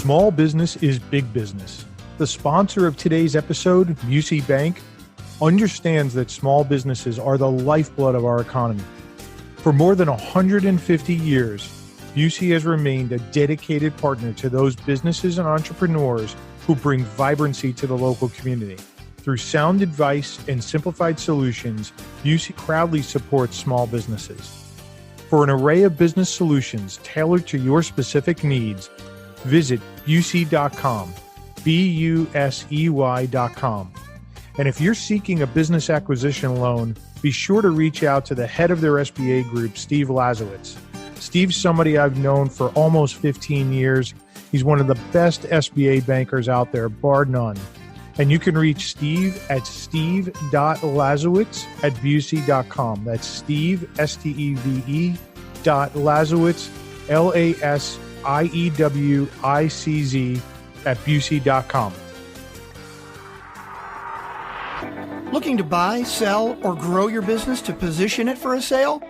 Small business is big business. The sponsor of today's episode, Busey Bank, understands that small businesses are the lifeblood of our economy. For more than 150 years, Busey has remained a dedicated partner to those businesses and entrepreneurs who bring vibrancy to the local community. Through sound advice and simplified solutions, Busey proudly supports small businesses. For an array of business solutions tailored to your specific needs, visit busey.com, busey.com. And if you're seeking a business acquisition loan, be sure to reach out to the head of their SBA group, Steve Lazowitz. Steve's somebody I've known for almost 15 years. He's one of the best SBA bankers out there, bar none. And you can reach Steve at steve.lazowitz@busey.com. That's Steve, S-T-E-V-E, .Lazowitz, L-A-S-I-E-W-I-C-Z @busey.com. Looking to buy, sell, or grow your business to position it for a sale?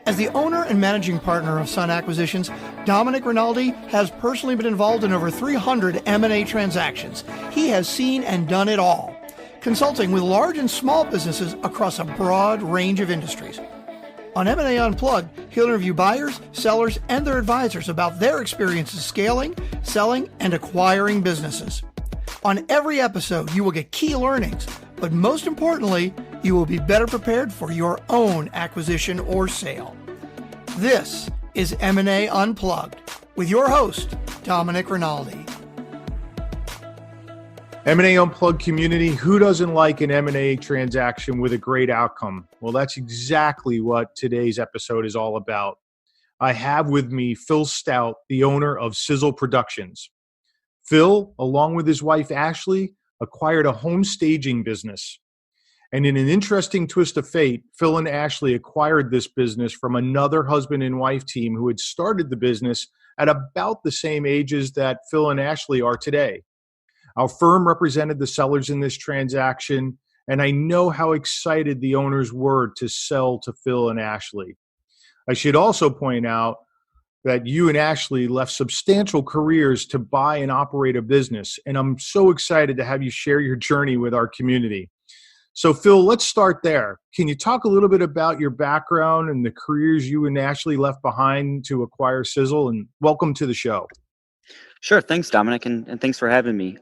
As the owner and managing partner of Sun Acquisitions, Dominic Rinaldi has personally been involved in over 300 M&A transactions. He has seen and done it all, consulting with large and small businesses across a broad range of industries. On M&A Unplugged, he'll interview buyers, sellers, and their advisors about their experiences scaling, selling, and acquiring businesses. On every episode, you will get key learnings, but most importantly, you will be better prepared for your own acquisition or sale. This is M&A Unplugged with your host, Dominic Rinaldi. M&A Unplugged community, who doesn't like an M&A transaction with a great outcome? Well, that's exactly what today's episode is all about. I have with me Phil Stout, the owner of Sizzle Productions. Phil, along with his wife Ashley, acquired a home staging business. And in an interesting twist of fate, Phil and Ashley acquired this business from another husband and wife team who had started the business at about the same ages that Phil and Ashley are today. Our firm represented the sellers in this transaction, and I know how excited the owners were to sell to Phil and Ashley. I should also point out that you and Ashley left substantial careers to buy and operate a business, and I'm so excited to have you share your journey with our community. So Phil, let's start there. Can you talk a little bit about your background and the careers you and Ashley left behind to acquire Sizzle? And welcome to the show. Sure. Thanks, Dominic, and thanks for having me.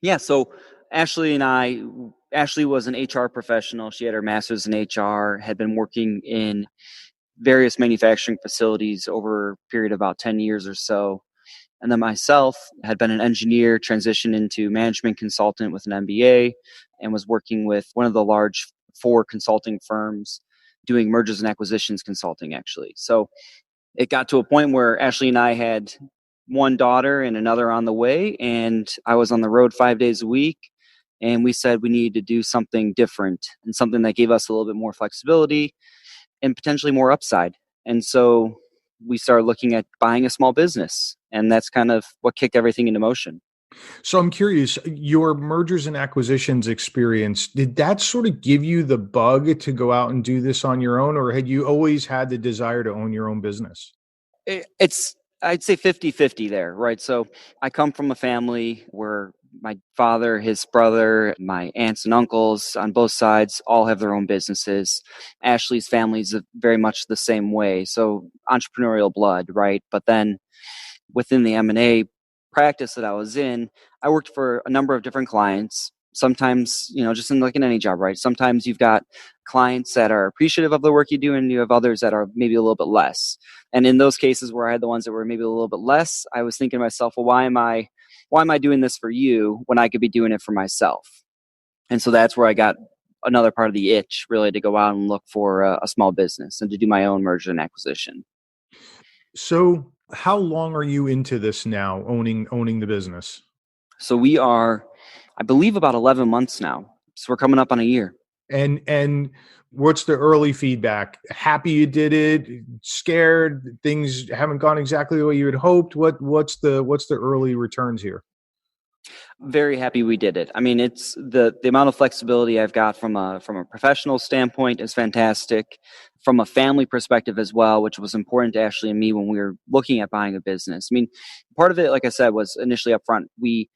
Yeah, so Ashley was an HR professional. She had her master's in HR, had been working in various manufacturing facilities over a period of about 10 years or so. And then myself had been an engineer, transitioned into management consultant with an MBA, and was working with one of the large 4 consulting firms doing mergers and acquisitions consulting, actually. So it got to a point where Ashley and I had one daughter and another on the way, and I was on the road 5 days a week. And we said we needed to do something different and something that gave us a little bit more flexibility and potentially more upside. And so we started looking at buying a small business, and that's kind of what kicked everything into motion. So I'm curious, your mergers and acquisitions experience, did that sort of give you the bug to go out and do this on your own, or had you always had the desire to own your own business? I'd say 50-50 there, right? So I come from a family where my father, his brother, my aunts and uncles on both sides all have their own businesses. Ashley's family is very much the same way. So entrepreneurial blood, right? But then within the M&A practice that I was in, I worked for a number of different clients. Sometimes, just in like in any job, right? Sometimes you've got clients that are appreciative of the work you do, and you have others that are maybe a little bit less. And in those cases where I had the ones that were maybe a little bit less, I was thinking to myself, well, why am I doing this for you when I could be doing it for myself? And so that's where I got another part of the itch, really, to go out and look for a small business and to do my own merger and acquisition. So how long are you into this now, owning the business? So we are, I believe, about 11 months now. So we're coming up on a year. And what's the early feedback? Happy you did it? Scared things haven't gone exactly the way you had hoped? What's the early returns here? Very happy we did it. I mean, it's the amount of flexibility I've got from a professional standpoint is fantastic. from a family perspective as well, which was important to Ashley and me when we were looking at buying a business. I mean, part of it, like I said, was initially upfront. We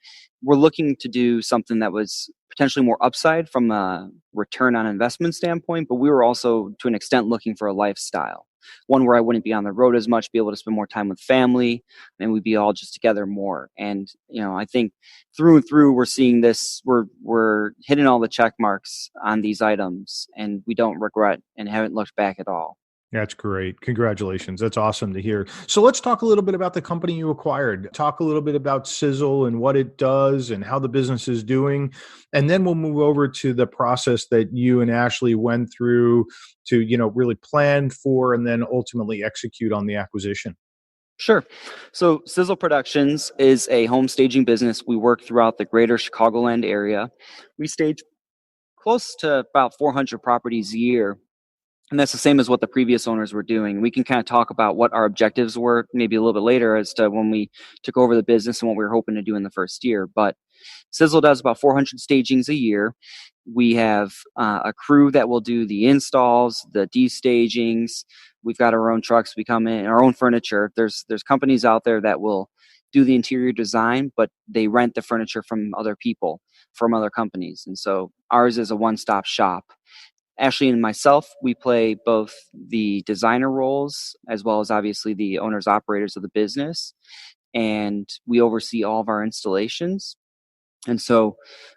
were looking to do something that was potentially more upside from a return on investment standpoint, but we were also to an extent looking for a lifestyle, one where I wouldn't be on the road as much, be able to spend more time with family, and we'd be all just together more. And, I think through and through, we're seeing this, we're hitting all the check marks on these items, and we don't regret and haven't looked back at all. That's great. Congratulations. That's awesome to hear. So let's talk a little bit about the company you acquired. Talk a little bit about Sizzle and what it does and how the business is doing. And then we'll move over to the process that you and Ashley went through to, really plan for and then ultimately execute on the acquisition. Sure. So Sizzle Productions is a home staging business. We work throughout the greater Chicagoland area. We stage close to about 400 properties a year. And that's the same as what the previous owners were doing. We can kind of talk about what our objectives were maybe a little bit later as to when we took over the business and what we were hoping to do in the first year. But Sizzle does about 400 stagings a year. We have a crew that will do the installs, the de-stagings. We've got our own trucks. We come in, our own furniture. There's companies out there that will do the interior design, but they rent the furniture from other people, from other companies. And so ours is a one-stop shop. Ashley and myself, we play both the designer roles as well as obviously the owners operators of the business, and we oversee all of our installations. And so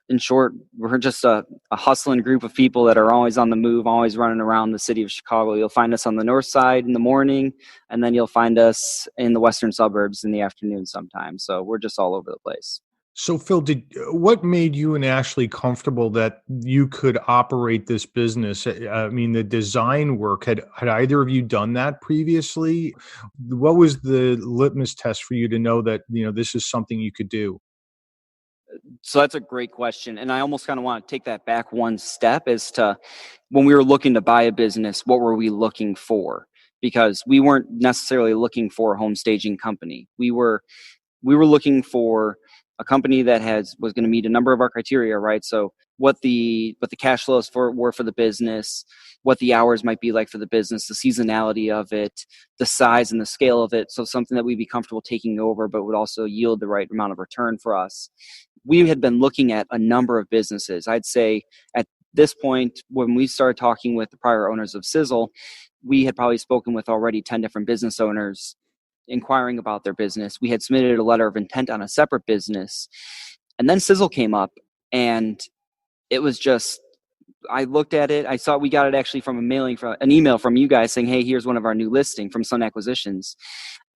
in short, we're just a hustling group of people that are always on the move, always running around the city of Chicago. You'll find us on the north side in the morning, and then you'll find us in the western suburbs in the afternoon sometimes. So we're just all over the place. So Phil, what made you and Ashley comfortable that you could operate this business? I mean, the design work, had either of you done that previously? What was the litmus test for you to know that, this is something you could do? So that's a great question. And I almost kind of want to take that back one step as to when we were looking to buy a business, what were we looking for? Because we weren't necessarily looking for a home staging company. We were looking for a company that was going to meet a number of our criteria, right? So what the cash flows were for the business, what the hours might be like for the business, the seasonality of it, the size and the scale of it. So something that we'd be comfortable taking over, but would also yield the right amount of return for us. We had been looking at a number of businesses. I'd say at this point, when we started talking with the prior owners of Sizzle, we had probably spoken with already 10 different business owners inquiring about their business. We had submitted a letter of intent on a separate business. And then Sizzle came up, and it was just, I looked at it. I saw we got it actually from an email from you guys saying, hey, here's one of our new listing from Sun Acquisitions.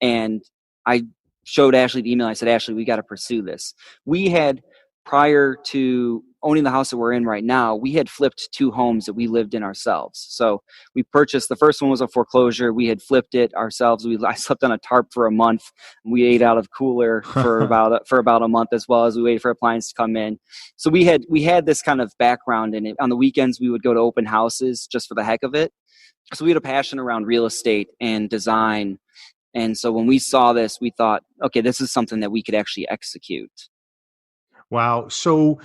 And I showed Ashley the email. I said, Ashley, we got to pursue this. We had, prior to owning the house that we're in right now, we had flipped 2 homes that we lived in ourselves. So we purchased, the first one was a foreclosure. We had flipped it ourselves. I slept on a tarp for a month. We ate out of cooler for about a month, as well as we waited for appliances to come in. So we had this kind of background in it. On the weekends, we would go to open houses just for the heck of it. So we had a passion around real estate and design. And so when we saw this, we thought, okay, this is something that we could actually execute. Wow. So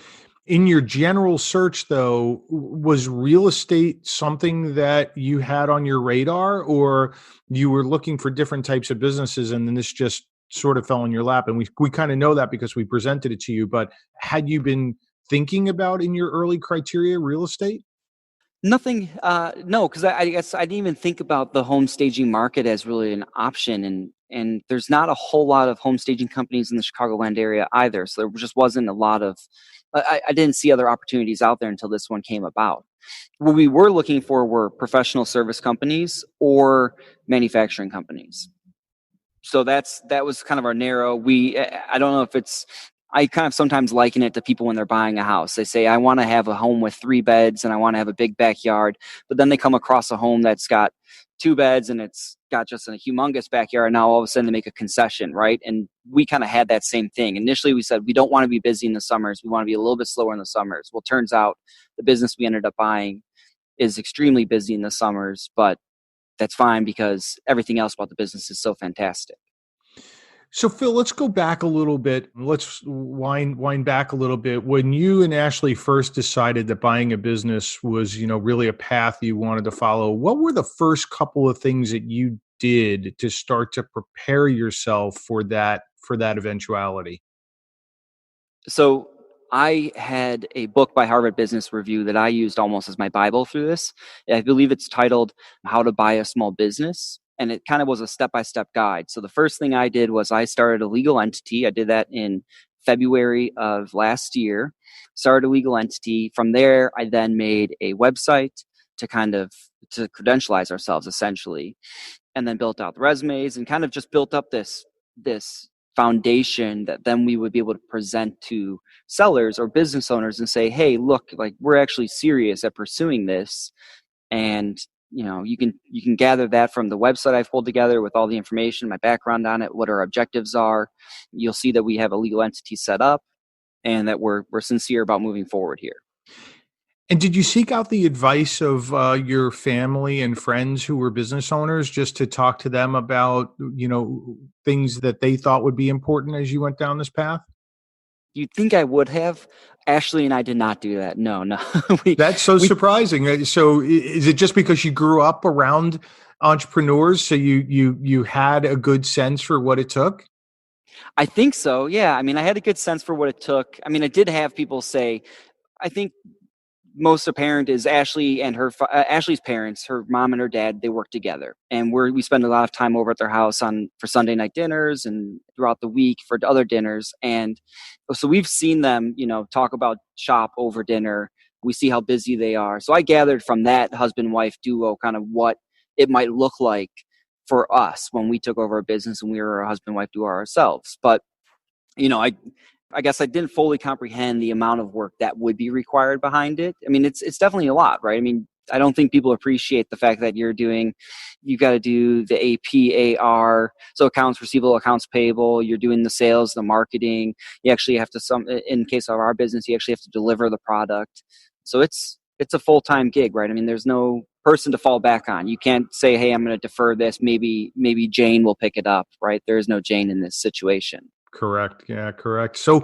in your general search, though, was real estate something that you had on your radar, or you were looking for different types of businesses and then this just sort of fell in your lap? And we kind of know that because we presented it to you, but had you been thinking about in your early criteria real estate? Nothing, no, because I guess I didn't even think about the home staging market as really an option, and there's not a whole lot of home staging companies in the Chicagoland area either. So there just wasn't a lot of, I didn't see other opportunities out there until this one came about. What we were looking for were professional service companies or manufacturing companies. So that was kind of our narrow. I don't know if I kind of sometimes liken it to people when they're buying a house. They say, I want to have a home with 3 beds and I want to have a big backyard. But then they come across a home that's got 2 beds and it's got just a humongous backyard. And now all of a sudden they make a concession, right? And we kind of had that same thing. Initially, we said, we don't want to be busy in the summers. We want to be a little bit slower in the summers. Well, turns out the business we ended up buying is extremely busy in the summers, but that's fine because everything else about the business is so fantastic. So Phil, let's go back a little bit. Let's wind back a little bit. When you and Ashley first decided that buying a business was, really a path you wanted to follow, what were the first couple of things that you did to start to prepare yourself for that eventuality? So I had a book by Harvard Business Review that I used almost as my Bible through this. I believe it's titled How to Buy a Small Business. And it kind of was a step-by-step guide. So the first thing I did was I started a legal entity. I did that in February of last year. Started a legal entity. From there, I then made a website to credentialize ourselves essentially, and then built out the resumes and kind of just built up this foundation that then we would be able to present to sellers or business owners and say, hey, look, like we're actually serious at pursuing this. And you can gather that from the website I've pulled together with all the information, my background on it, what our objectives are. You'll see that we have a legal entity set up and that we're sincere about moving forward here. And did you seek out the advice of your family and friends who were business owners just to talk to them about, things that they thought would be important as you went down this path? You'd think I would have. Ashley and I did not do that. No. we, That's so we surprising. So is it just because you grew up around entrepreneurs, so you had a good sense for what it took? I think so. Yeah. I mean, I had a good sense for what it took. I mean, I did have people say, I think most apparent is Ashley and Ashley's parents, her mom and her dad, they work together, and we spend a lot of time over at their house for Sunday night dinners and throughout the week for other dinners. And so we've seen them, talk about shop over dinner. We see how busy they are. So I gathered from that husband wife duo kind of what it might look like for us when we took over a business and we were a husband wife duo ourselves. But I guess I didn't fully comprehend the amount of work that would be required behind it. I mean, it's definitely a lot, right? I mean, I don't think people appreciate the fact that you got to do the AP, AR, so accounts receivable, accounts payable. You're doing the sales, the marketing. You actually have to, in case of our business, you actually have to deliver the product. So it's a full-time gig, right? I mean, there's no person to fall back on. You can't say, hey, I'm going to defer this. Maybe Jane will pick it up, right? There is no Jane in this situation. Correct. Yeah, correct. So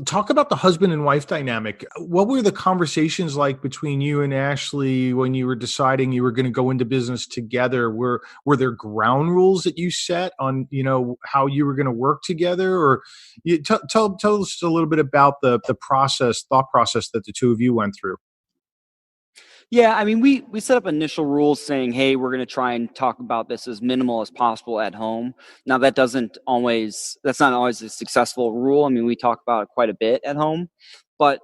talk about the husband and wife dynamic. What were the conversations like between you and Ashley when you were deciding you were going to go into business together? Were there ground rules that you set on, how you were going to work together? Or tell us a little bit about the thought process that the two of you went through. Yeah, I mean, we set up initial rules saying, hey, we're going to try and talk about this as minimal as possible at home. Now, that's not always a successful rule. I mean, we talk about it quite a bit at home, but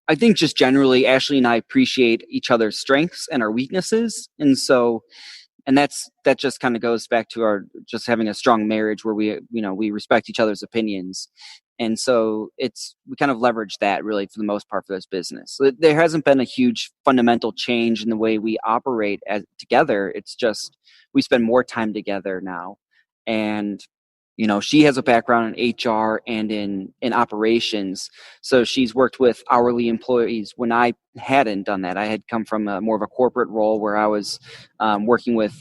I think just generally, Ashley and I appreciate each other's strengths and our weaknesses. And that just kind of goes back to our just having a strong marriage where we respect each other's opinions. And so we kind of leverage that really for the most part for this business. So there hasn't been a huge fundamental change in the way we operate together. It's just we spend more time together now. And she has a background in HR and in operations. So she's worked with hourly employees when I hadn't done that. I had come from more of a corporate role where I was working with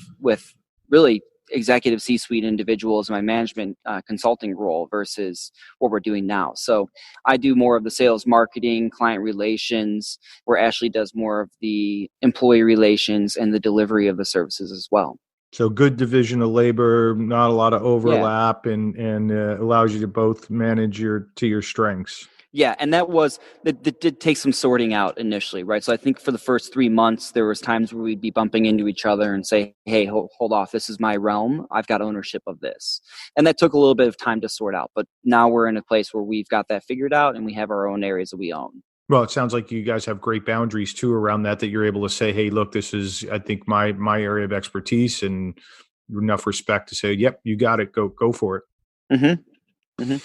really executive C-suite individuals in my management consulting role versus what we're doing now. So I do more of the sales, marketing, client relations, where Ashley does more of the employee relations and the delivery of the services as well. So good division of labor, not a lot of overlap, and allows you to both manage your strengths. Yeah, and that did take some sorting out initially, right? So I think for the first 3 months, there was times where we'd be bumping into each other and say, hey, hold off, this is my realm. I've got ownership of this. And that took a little bit of time to sort out. But now we're in a place where we've got that figured out and we have our own areas that we own. Well, it sounds like you guys have great boundaries too around that you're able to say, hey, look, this is, I think, my area of expertise, and enough respect to say, yep, you got it. Go for it. Mm-hmm. Mm-hmm.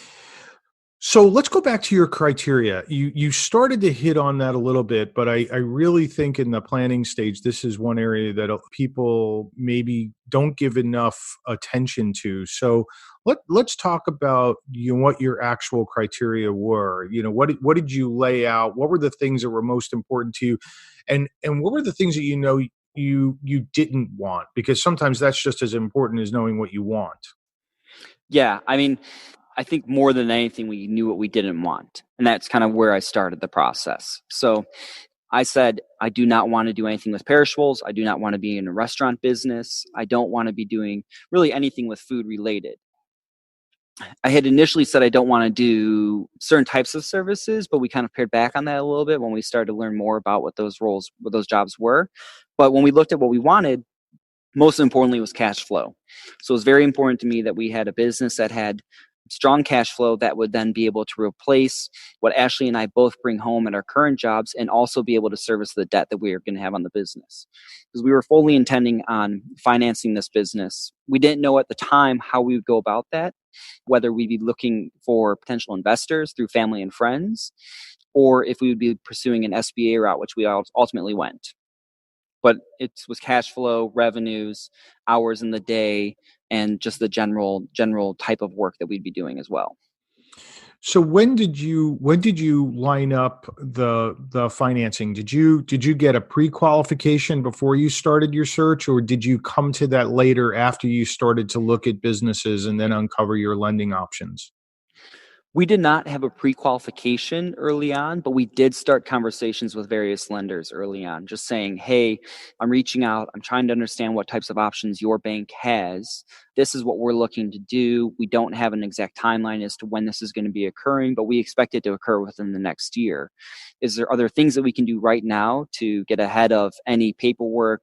So let's go back to your criteria. You started to hit on that a little bit, but I really think in the planning stage, this is one area that people maybe don't give enough attention to. So let's talk about what your actual criteria were. What did you lay out? What were the things that were most important to you, and what were the things that you didn't want? Because sometimes that's just as important as knowing what you want. Yeah, I mean, I think more than anything, we knew what we didn't want. And that's kind of where I started the process. So I said, I do not want to do anything with perishables. I do not want to be in a restaurant business. I don't want to be doing really anything with food related. I had initially said I don't want to do certain types of services, but we kind of pared back on that a little bit when we started to learn more about what those roles, what those jobs were. But when we looked at what we wanted, most importantly was cash flow. So it was very important to me that we had a business that had strong cash flow that would then be able to replace what Ashley and I both bring home at our current jobs, and also be able to service the debt that we are going to have on the business. Because we were fully intending on financing this business. We didn't know at the time how we would go about that, whether we'd be looking for potential investors through family and friends, or if we would be pursuing an SBA route, which we ultimately went. But it was cash flow, revenues, hours in the day, and just the general type of work that we'd be doing as well. So when did you line up the financing? Did you get a pre-qualification before you started your search, or did you come to that later after you started to look at businesses and then uncover your lending options? We did not have a pre-qualification early on, but we did start conversations with various lenders early on, just saying, hey, I'm reaching out. I'm trying to understand what types of options your bank has. This is what we're looking to do. We don't have an exact timeline as to when this is going to be occurring, but we expect it to occur within the next year. Is there other things that we can do right now to get ahead of any paperwork,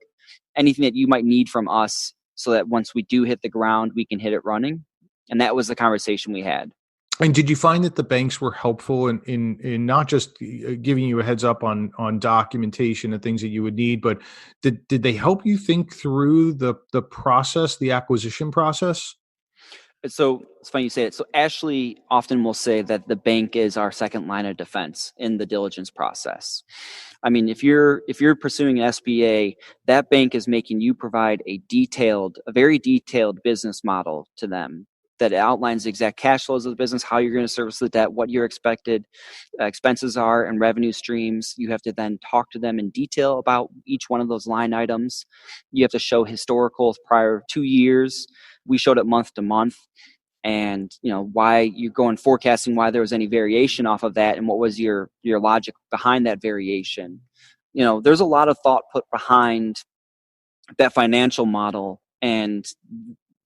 anything that you might need from us, so that once we do hit the ground, we can hit it running? And that was the conversation we had. And did you find that the banks were helpful in not just giving you a heads up on documentation and things that you would need, but did they help you think through the process, the acquisition process? So it's funny you say it. So Ashley often will say that the bank is our second line of defense in the diligence process. I mean, if you're pursuing an SBA, that bank is making you provide a very detailed business model to them that outlines the exact cash flows of the business, how you're going to service the debt, what your expected expenses are and revenue streams. You have to then talk to them in detail about each one of those line items. You have to show historical prior 2 years. We showed it month to month, and why you're going forecasting, why there was any variation off of that, and what was your logic behind that variation. There's a lot of thought put behind that financial model, and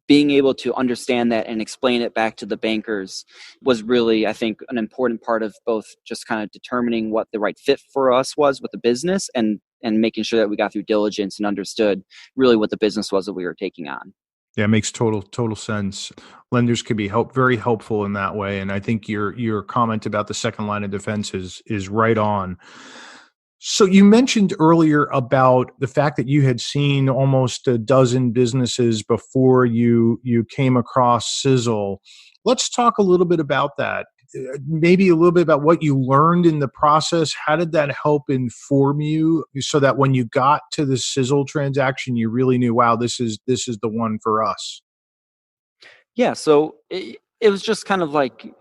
being able to understand that and explain it back to the bankers was really, I think, an important part of both just kind of determining what the right fit for us was with the business, and making sure that we got through diligence and understood really what the business was that we were taking on. Yeah, it makes total sense. Lenders could be very helpful in that way, and I think your comment about the second line of defense is right on. So you mentioned earlier about the fact that you had seen almost a dozen businesses before you came across Sizzle. Let's talk a little bit about that. Maybe a little bit about what you learned in the process. How did that help inform you so that when you got to the Sizzle transaction, you really knew, wow, this is the one for us? Yeah, so it was just kind of like,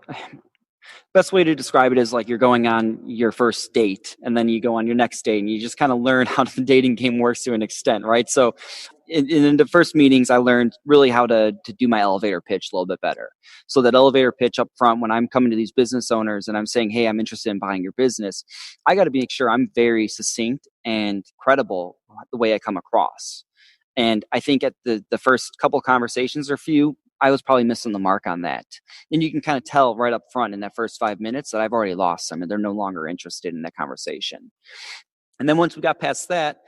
best way to describe it is like you're going on your first date, and then you go on your next date, and you just kind of learn how the dating game works to an extent, right? So in the first meetings, I learned really how to do my elevator pitch a little bit better. So that elevator pitch up front, when I'm coming to these business owners and I'm saying, hey, I'm interested in buying your business, I got to make sure I'm very succinct and credible the way I come across. And I think at the first couple of conversations or few, I was probably missing the mark on that. And you can kind of tell right up front in that first 5 minutes that I've already lost them and they're no longer interested in that conversation. And then once we got past that,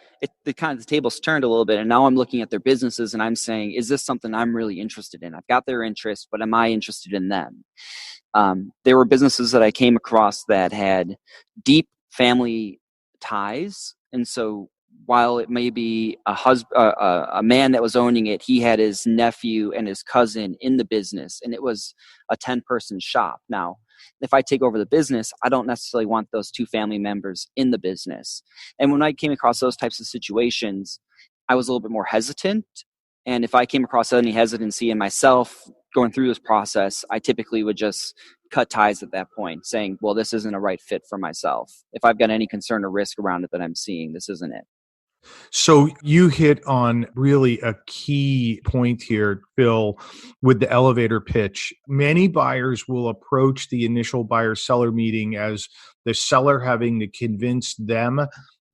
the tables turned a little bit. And now I'm looking at their businesses and I'm saying, is this something I'm really interested in? I've got their interest, but am I interested in them? There were businesses that I came across that had deep family ties. And so while it may be a man that was owning it, he had his nephew and his cousin in the business, and it was a 10-person shop. Now, if I take over the business, I don't necessarily want those two family members in the business. And when I came across those types of situations, I was a little bit more hesitant. And if I came across any hesitancy in myself going through this process, I typically would just cut ties at that point, saying, well, this isn't a right fit for myself. If I've got any concern or risk around it that I'm seeing, this isn't it. So you hit on really a key point here, Phil, with the elevator pitch. Many buyers will approach the initial buyer-seller meeting as the seller having to convince them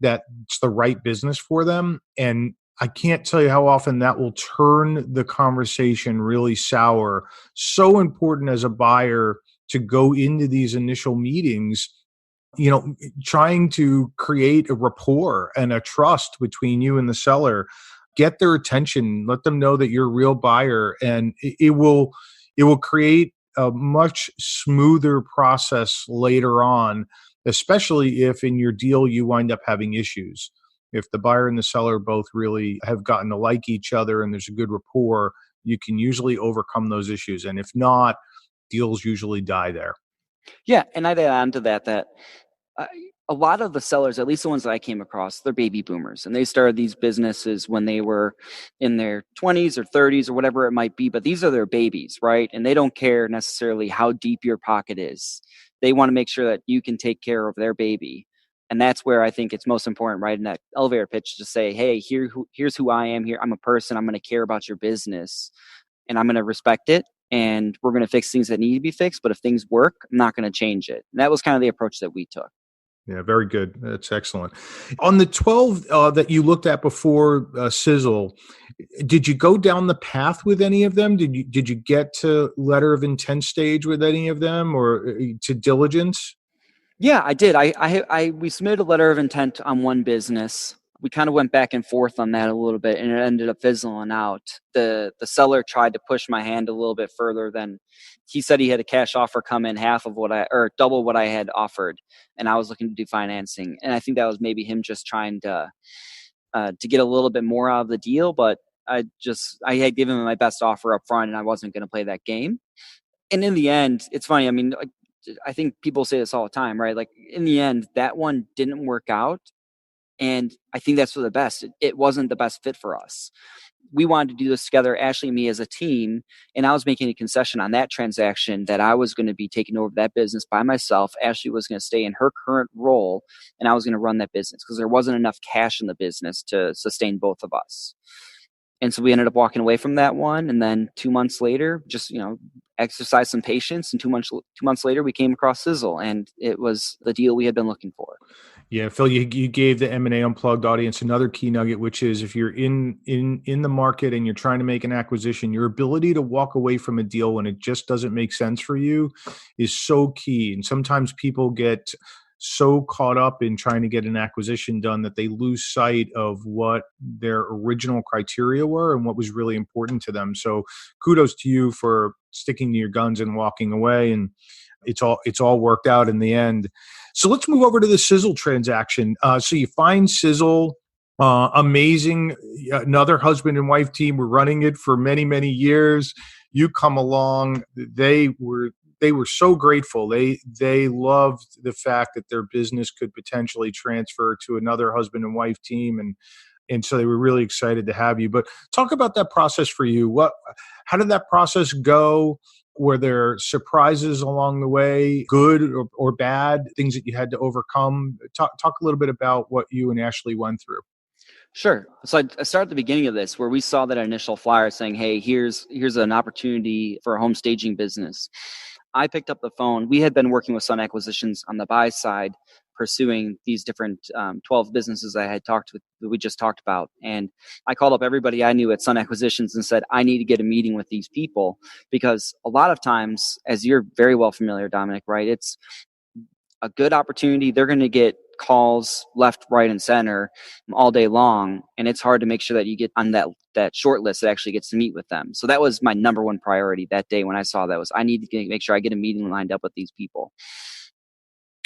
that it's the right business for them. And I can't tell you how often that will turn the conversation really sour. So important as a buyer to go into these initial meetings, trying to create a rapport and a trust between you and the seller, get their attention, let them know that you're a real buyer, and it will create a much smoother process later on, especially if in your deal you wind up having issues. If the buyer and the seller both really have gotten to like each other and there's a good rapport, you can usually overcome those issues. And if not, deals usually die there. Yeah, and I'd add on to that uh, a lot of the sellers, at least the ones that I came across, they're baby boomers, and they started these businesses when they were in their 20s or 30s or whatever it might be. But these are their babies, right? And they don't care necessarily how deep your pocket is. They want to make sure that you can take care of their baby. And that's where I think it's most important, right? In that elevator pitch, to say, hey, here's who I am. Here, I'm a person. I'm going to care about your business, and I'm going to respect it. And we're going to fix things that need to be fixed. But if things work, I'm not going to change it. And that was kind of the approach that we took. Yeah, very good. That's excellent. On the 12 that you looked at before Sizzle, did you go down the path with any of them? Did you get to letter of intent stage with any of them, or to diligence? Yeah, I did. We submitted a letter of intent on one business. We kind of went back and forth on that a little bit, and it ended up fizzling out. The seller tried to push my hand a little bit further than he said. He had a cash offer come in half of or double what I had offered, and I was looking to do financing. And I think that was maybe him just trying to get a little bit more out of the deal. But I had given him my best offer up front, and I wasn't going to play that game. And in the end, it's funny. I mean, I think people say this all the time, right? Like, in the end, that one didn't work out. And I think that's for the best. It wasn't the best fit for us. We wanted to do this together, Ashley and me as a team. And I was making a concession on that transaction that I was going to be taking over that business by myself. Ashley was going to stay in her current role, and I was going to run that business because there wasn't enough cash in the business to sustain both of us. And so we ended up walking away from that one. And then 2 months later, just, exercise some patience. And 2 months later, we came across Sizzle, and it was the deal we had been looking for. Yeah, Phil, you gave the M&A Unplugged audience another key nugget, which is if you're in the market and you're trying to make an acquisition, your ability to walk away from a deal when it just doesn't make sense for you is so key. And sometimes people get so caught up in trying to get an acquisition done that they lose sight of what their original criteria were and what was really important to them. So kudos to you for sticking to your guns and walking away. And it's all worked out in the end. So let's move over to the Sizzle transaction. So you find Sizzle, amazing, another husband and wife team. We're running it for many, many years. You come along. They were so grateful. They loved the fact that their business could potentially transfer to another husband and wife team, and so they were really excited to have you. But talk about that process for you. How did that process go? Were there surprises along the way, good or bad, things that you had to overcome? Talk a little bit about what you and Ashley went through. Sure. So I started at the beginning of this, where we saw that initial flyer saying, hey, here's an opportunity for a home staging business. I picked up the phone. We had been working with Sun Acquisitions on the buy side, pursuing these different 12 businesses I had talked with, that we just talked about. And I called up everybody I knew at Sun Acquisitions and said, I need to get a meeting with these people, because a lot of times, as you're very well familiar, Dominic, right, it's a good opportunity. They're going to get calls left, right, and center all day long, and it's hard to make sure that you get on that short list that actually gets to meet with them. So that was my number one priority that day when I saw that, was I need to make sure I get a meeting lined up with these people.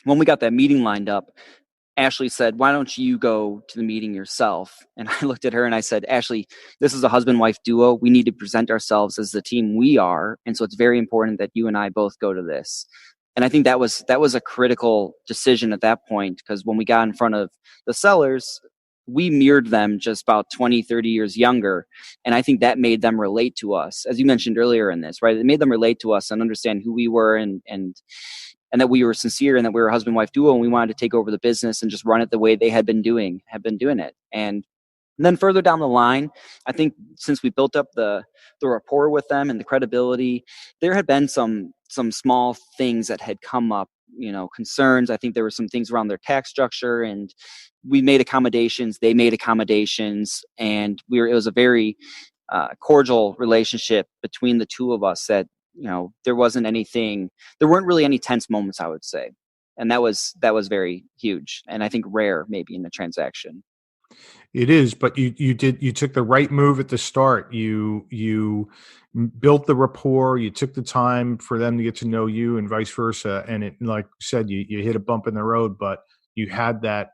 When we got that meeting lined up, Ashley said, why don't you go to the meeting yourself? And I looked at her and I said, Ashley, this is a husband-wife duo. We need to present ourselves as the team we are. And so it's very important that you and I both go to this. And I think that was a critical decision at that point, because when we got in front of the sellers, we mirrored them just about 20, 30 years younger. And I think that made them relate to us, as you mentioned earlier in this, right? It made them relate to us and understand who we were, and that we were sincere, and that we were a husband-wife duo, and we wanted to take over the business and just run it the way they had been doing it. And And then further down the line, I think since we built up the rapport with them and the credibility, there had been some small things that had come up, concerns. I think there were some things around their tax structure, and we made accommodations. They made accommodations, and it was a very cordial relationship between the two of us. That there weren't really any tense moments, I would say, and that was very huge, and I think rare maybe in a transaction. It is, but you took the right move at the start. You built the rapport. You took the time for them to get to know you, and vice versa. And it, like you said, you hit a bump in the road, but you had that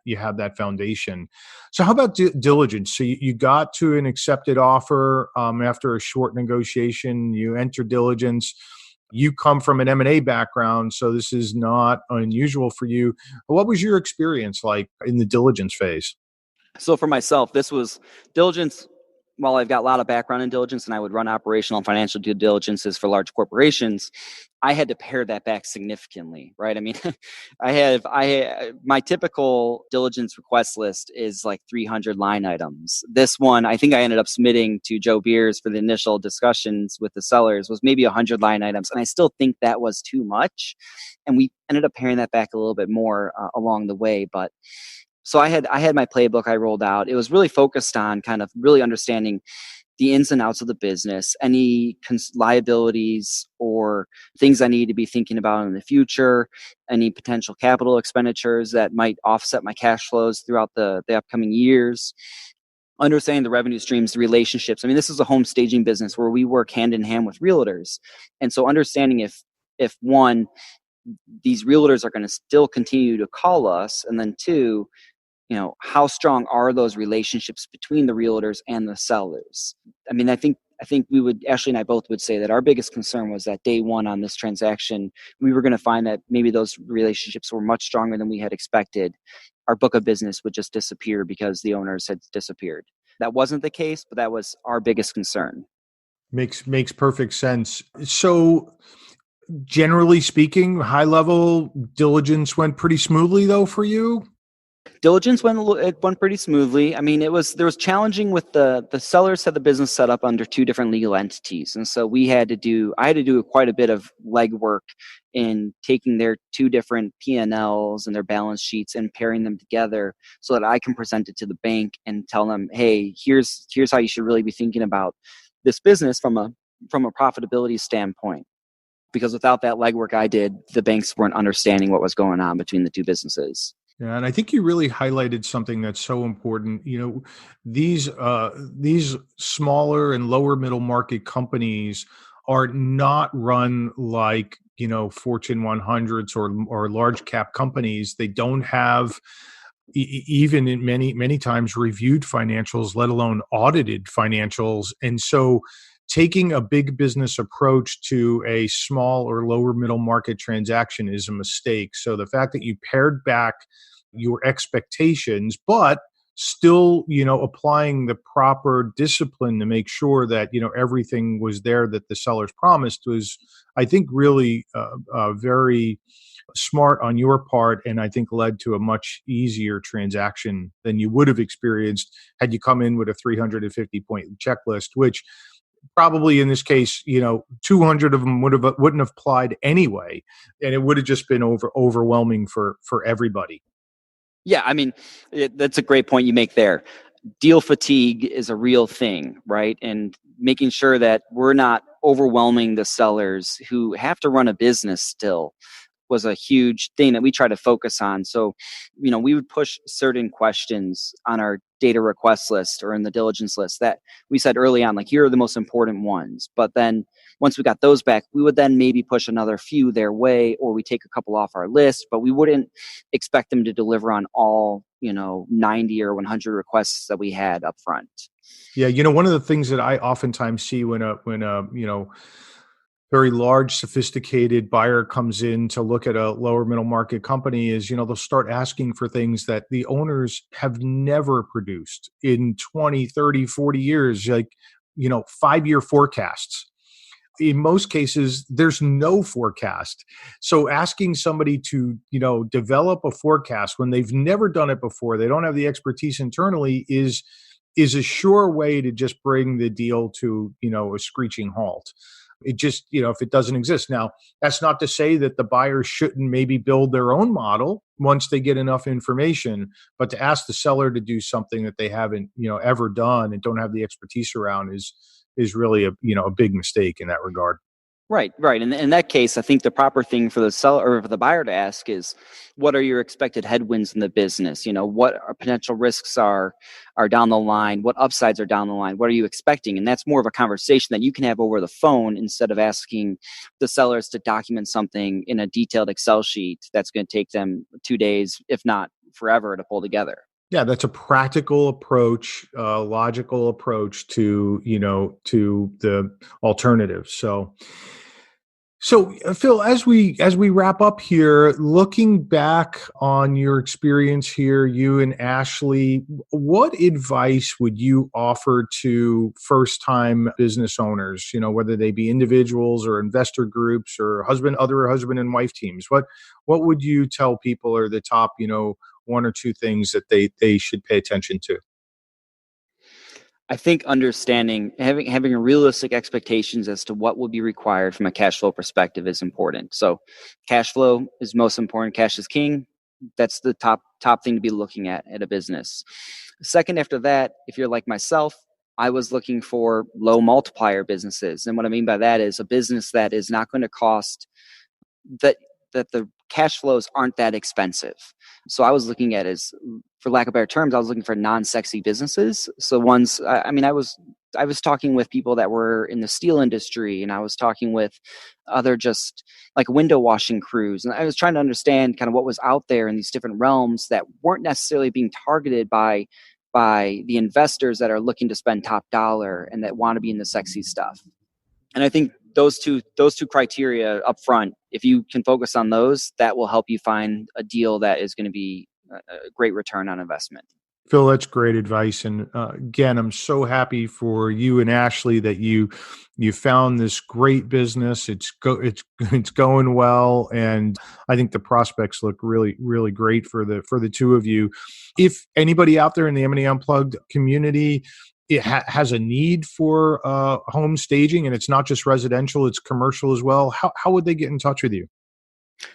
foundation. So how about diligence? So you got to an accepted offer after a short negotiation. You enter diligence. You come from an M&A background, so this is not unusual for you. What was your experience like in the diligence phase? So for myself, this was diligence. While I've got a lot of background in diligence and I would run operational and financial due diligences for large corporations, I had to pare that back significantly, right? I mean, my typical diligence request list is like 300 line items. This one, I think I ended up submitting to Joe Beers for the initial discussions with the sellers was maybe 100 line items. And I still think that was too much. And we ended up paring that back a little bit more along the way. But so I had my playbook I rolled out. It was really focused on kind of really understanding the ins and outs of the business, any liabilities or things I need to be thinking about in the future, any potential capital expenditures that might offset my cash flows throughout the upcoming years, understanding the revenue streams, the relationships. I mean, this is a home staging business where we work hand in hand with realtors. And so understanding if one, these realtors are going to still continue to call us, and then two, how strong are those relationships between the realtors and the sellers? I mean, I think Ashley and I both would say that our biggest concern was that day one on this transaction, we were going to find that maybe those relationships were much stronger than we had expected. Our book of business would just disappear because the owners had disappeared. That wasn't the case, but that was our biggest concern. Makes perfect sense. So generally speaking, high level diligence went pretty smoothly though for you? Diligence went pretty smoothly. I mean, there was challenging with the sellers had the business set up under two different legal entities, and so I had to do quite a bit of legwork in taking their two different P&Ls and their balance sheets and pairing them together so that I can present it to the bank and tell them, hey, here's how you should really be thinking about this business from a profitability standpoint. Because without that legwork I did, the banks weren't understanding what was going on between the two businesses. Yeah, and I think you really highlighted something that's so important. These smaller and lower middle market companies are not run like Fortune 100s or large cap companies. They don't have even in many times reviewed financials, let alone audited financials, and so taking a big business approach to a small or lower middle market transaction is a mistake. So the fact that you pared back your expectations, but still, applying the proper discipline to make sure that, everything was there that the sellers promised was, I think, really very smart on your part, and I think led to a much easier transaction than you would have experienced had you come in with a 350-point checklist, which probably in this case, 200 of them wouldn't have applied anyway, and it would have just been overwhelming for everybody. Yeah, I mean, that's a great point you make there. Deal fatigue is a real thing, right? And making sure that we're not overwhelming the sellers who have to run a business still was a huge thing that we try to focus on. So, we would push certain questions on our data request list or in the diligence list that we said early on, like, here are the most important ones. But then once we got those back, we would then maybe push another few their way, or we take a couple off our list, but we wouldn't expect them to deliver on all, 90 or 100 requests that we had up front. Yeah. One of the things that I oftentimes see when a very large, sophisticated buyer comes in to look at a lower middle market company is, they'll start asking for things that the owners have never produced in 20, 30, 40 years, like, 5-year forecasts. In most cases, there's no forecast. So asking somebody to, develop a forecast when they've never done it before, they don't have the expertise internally, is is a sure way to just bring the deal to, a screeching halt. It just, if it doesn't exist. Now, that's not to say that the buyer shouldn't maybe build their own model once they get enough information, but to ask the seller to do something that they haven't, ever done and don't have the expertise around is really a big mistake in that regard. Right, right. And in that case, I think the proper thing for the seller or for the buyer to ask is, what are your expected headwinds in the business? What are potential risks are down the line? What upsides are down the line? What are you expecting? And that's more of a conversation that you can have over the phone instead of asking the sellers to document something in a detailed Excel sheet that's going to take them 2 days, if not forever, to pull together. Yeah, that's a practical approach, logical approach to to the alternative. So, Phil, as we wrap up here, looking back on your experience here, you and Ashley, what advice would you offer to first-time business owners? Whether they be individuals or investor groups or other husband and wife teams. What would you tell people are the top, one or two things that they should pay attention to? I think understanding, having realistic expectations as to what will be required from a cash flow perspective is important. So cash flow is most important. Cash is king. That's the top thing to be looking at a business. Second, after that, if you're like myself, I was looking for low multiplier businesses. And what I mean by that is a business that is not going to cost that the cash flows aren't that expensive. So I was looking at, as for lack of better terms, I was looking for non-sexy businesses. So ones, I was talking with people that were in the steel industry, and I was talking with other just like window washing crews. And I was trying to understand kind of what was out there in these different realms that weren't necessarily being targeted by the investors that are looking to spend top dollar and that want to be in the sexy stuff. And I think those two criteria up front, if you can focus on those, that will help you find a deal that is going to be a great return on investment. Phil, that's great advice. And again, I'm so happy for you and Ashley that you found this great business. It's going well, and I think the prospects look really, really great for the two of you. If anybody out there in the M&A Unplugged community has a need for home staging, and it's not just residential, it's commercial as well, how would they get in touch with you?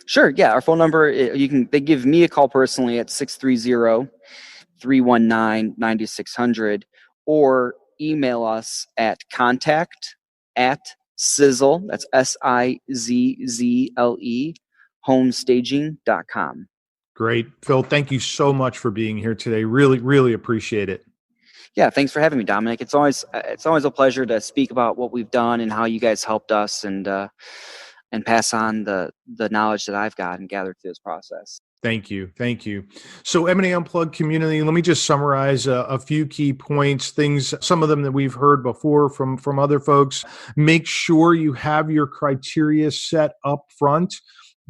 Sure. Yeah. Our phone number, they give me a call personally at 630-319-9600, or email us at contact@Sizzle, that's SIZZLE, homestaging.com. Great. Phil, thank you so much for being here today. Really, really appreciate it. Yeah, thanks for having me, Dominic. It's always a pleasure to speak about what we've done and how you guys helped us, and pass on the knowledge that I've got and gathered through this process. Thank you. So M&A Unplugged community, let me just summarize a few key points, some of them that we've heard before from other folks. Make sure you have your criteria set up front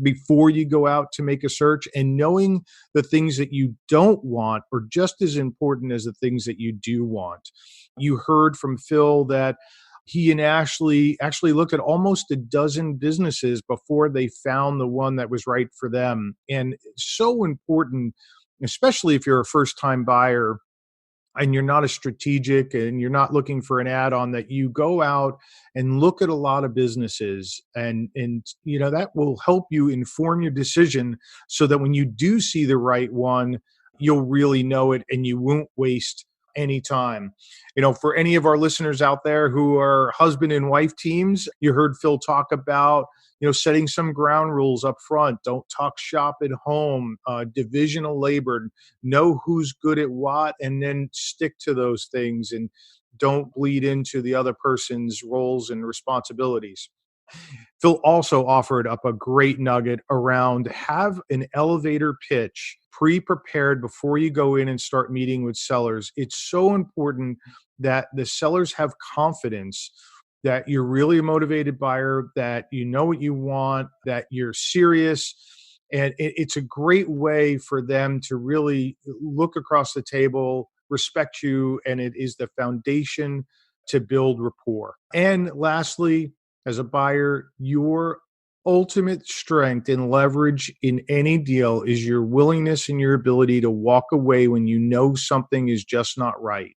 before you go out to make a search, and knowing the things that you don't want are just as important as the things that you do want. You heard from Phil that he and Ashley actually looked at almost a dozen businesses before they found the one that was right for them. And it's so important, especially if you're a first-time buyer and you're not a strategic and you're not looking for an add-on, that you go out and look at a lot of businesses, and that will help you inform your decision so that when you do see the right one, you'll really know it and you won't waste any time. For any of our listeners out there who are husband and wife teams, you heard Phil talk about setting some ground rules up front. Don't talk shop at home, divisional labor, know who's good at what, and then stick to those things and don't bleed into the other person's roles and responsibilities. Phil also offered up a great nugget around have an elevator pitch pre-prepared before you go in and start meeting with sellers. It's so important that the sellers have confidence that you're really a motivated buyer, that you know what you want, that you're serious. And it's a great way for them to really look across the table, respect you, and it is the foundation to build rapport. And lastly, as a buyer, your ultimate strength and leverage in any deal is your willingness and your ability to walk away when you know something is just not right.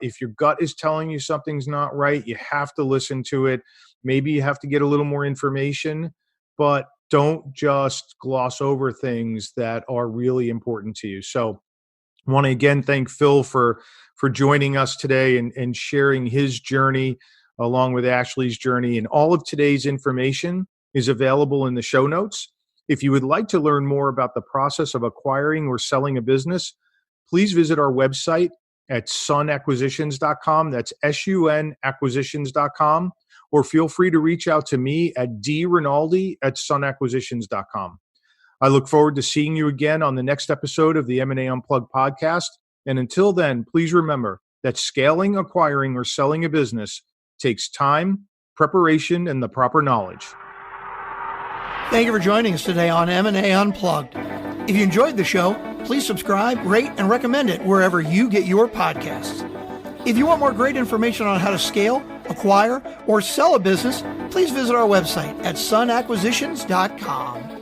If your gut is telling you something's not right, you have to listen to it. Maybe you have to get a little more information, but don't just gloss over things that are really important to you. So I want to again thank Phil for joining us today and sharing his journey along with Ashley's journey. And all of today's information is available in the show notes. If you would like to learn more about the process of acquiring or selling a business, please visit our website at sunacquisitions.com. That's SUN acquisitions.com. Or feel free to reach out to me at drinaldi@sunacquisitions.com. I look forward to seeing you again on the next episode of the M&A Unplugged podcast. And until then, please remember that scaling, acquiring, or selling a business takes time, preparation, and the proper knowledge. Thank you for joining us today on M&A Unplugged. If you enjoyed the show, please subscribe, rate, and recommend it wherever you get your podcasts. If you want more great information on how to scale, acquire, or sell a business, please visit our website at sunacquisitions.com.